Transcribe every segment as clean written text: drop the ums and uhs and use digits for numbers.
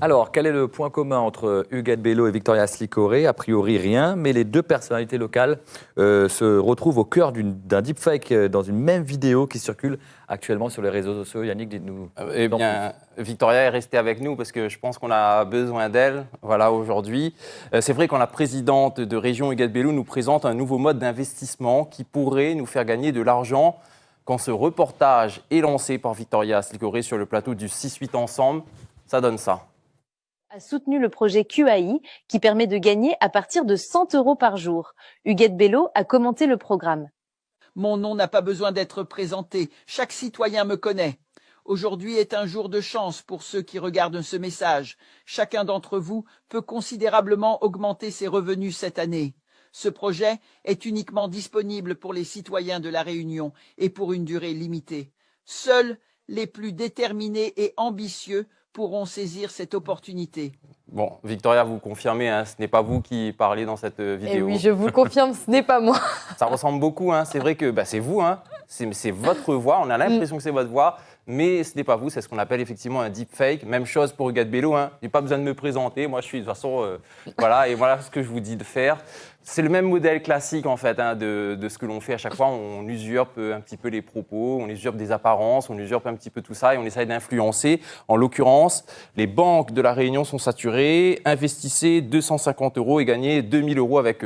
Alors, quel est le point commun entre Huguette Bello et Victoria Slikoré? A priori, rien, mais les deux personnalités locales se retrouvent au cœur d'un deepfake dans une même vidéo qui circule actuellement sur les réseaux sociaux. Yannick, dites-nous. Eh bien, Victoria est restée avec nous parce que je pense qu'on a besoin d'elle, voilà, aujourd'hui. C'est vrai quand la présidente de région, Huguette Bello, nous présente un nouveau mode d'investissement qui pourrait nous faire gagner de l'argent. Quand ce reportage est lancé par Victoria Slikoré sur le plateau du 6-8 Ensemble, ça donne ça. A soutenu le projet QAI qui permet de gagner à partir de 100 € par jour. Huguette Bello a commenté le programme. Mon nom n'a pas besoin d'être présenté. Chaque citoyen me connaît. Aujourd'hui est un jour de chance pour ceux qui regardent ce message. Chacun d'entre vous peut considérablement augmenter ses revenus cette année. Ce projet est uniquement disponible pour les citoyens de La Réunion et pour une durée limitée. Seuls les plus déterminés et ambitieux pourront saisir cette opportunité. Bon, Victoria, vous confirmez, hein, ce n'est pas vous qui parlez dans cette vidéo. Et oui, je vous confirme, ce n'est pas moi. Ça ressemble beaucoup, hein. C'est vrai que c'est vous, hein. C'est votre voix, on a l'impression que c'est votre voix, mais ce n'est pas vous, c'est ce qu'on appelle effectivement un deepfake. Même chose pour Huguette Bello, hein. Je n'ai pas besoin de me présenter, moi je suis de toute façon, voilà, et voilà ce que je vous dis de faire. C'est le même modèle classique en fait, hein, de ce que l'on fait à chaque fois, on usurpe un petit peu les propos, on usurpe des apparences, on usurpe un petit peu tout ça et on essaye d'influencer. En l'occurrence, les banques de La Réunion sont saturées, investissez 250 € et gagnez 2000 € avec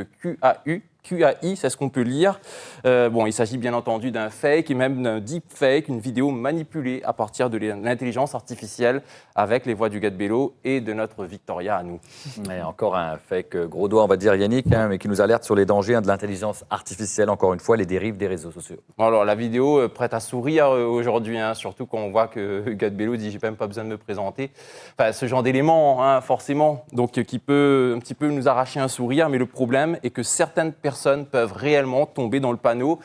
QAI, c'est ce qu'on peut lire. Il s'agit bien entendu d'un fake et même d'un deepfake, une vidéo manipulée à partir de l'intelligence artificielle avec les voix d'Huguette Bello et de notre Victoria à nous. Mais encore un fake gros doigt, on va dire Yannick, hein, mais qui nous alerte sur les dangers de l'intelligence artificielle, encore une fois, les dérives des réseaux sociaux. Alors la vidéo prête à sourire aujourd'hui, hein, surtout quand on voit que Huguette Bello dit « j'ai même pas besoin de me présenter ». Enfin, ce genre d'élément, hein, forcément, donc qui peut un petit peu nous arracher un sourire, mais le problème est que certaines personnes peuvent réellement tomber dans le panneau.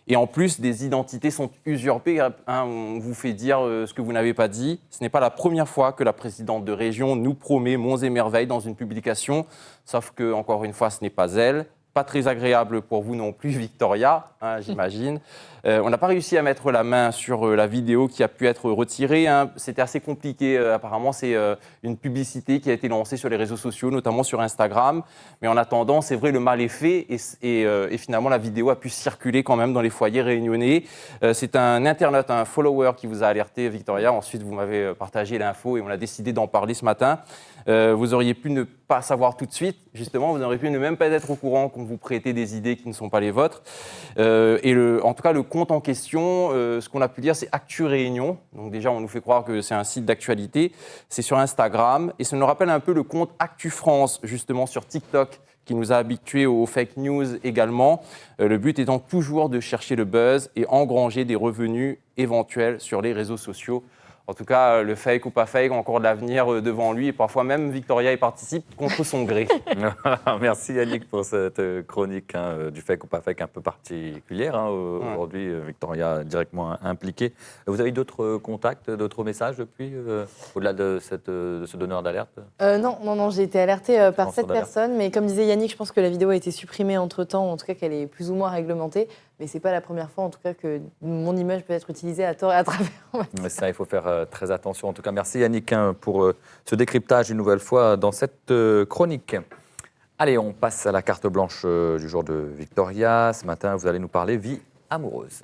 Et en plus, des identités sont usurpées. Hein, on vous fait dire ce que vous n'avez pas dit. Ce n'est pas la première fois que la présidente de région nous promet monts et merveilles dans une publication. Sauf que, encore une fois, ce n'est pas elle. Pas très agréable pour vous non plus, Victoria, hein, j'imagine. On n'a pas réussi à mettre la main sur la vidéo qui a pu être retirée. Hein. C'était assez compliqué. Apparemment, c'est une publicité qui a été lancée sur les réseaux sociaux, notamment sur Instagram. Mais en attendant, c'est vrai, le mal est fait. Et finalement, la vidéo a pu circuler quand même dans les foyers réunionnais. C'est un internaute, un follower qui vous a alerté, Victoria. Ensuite, vous m'avez partagé l'info et on a décidé d'en parler ce matin. Vous auriez pu ne pas savoir tout de suite, justement. Vous auriez pu ne même pas être au courant qu'on vous prêtait des idées qui ne sont pas les vôtres. En tout cas, le compte en question, ce qu'on a pu dire, c'est Actu Réunion. Donc déjà, on nous fait croire que c'est un site d'actualité. C'est sur Instagram. Et ça nous rappelle un peu le compte Actu France, justement, sur TikTok, qui nous a habitués aux fake news également. Le but étant toujours de chercher le buzz et engranger des revenus éventuels sur les réseaux sociaux. En tout cas, le fake ou pas fake, encore de l'avenir devant lui. Et parfois même, Victoria y participe contre son gré. Merci Yannick pour cette chronique du fake ou pas fake un peu particulière. Aujourd'hui, Victoria directement impliquée. Vous avez d'autres contacts, d'autres messages depuis, au-delà de ce donneur d'alerte? Non, j'ai été alertée par cette personne. Mais comme disait Yannick, je pense que la vidéo a été supprimée entre-temps, en tout cas qu'elle est plus ou moins réglementée. Mais ce n'est pas la première fois, en tout cas, que mon image peut être utilisée à tort et à travers. Mais ça, il faut faire très attention. En tout cas, merci Yannick pour ce décryptage une nouvelle fois dans cette chronique. Allez, on passe à la carte blanche du jour de Victoria. Ce matin, vous allez nous parler vie amoureuse.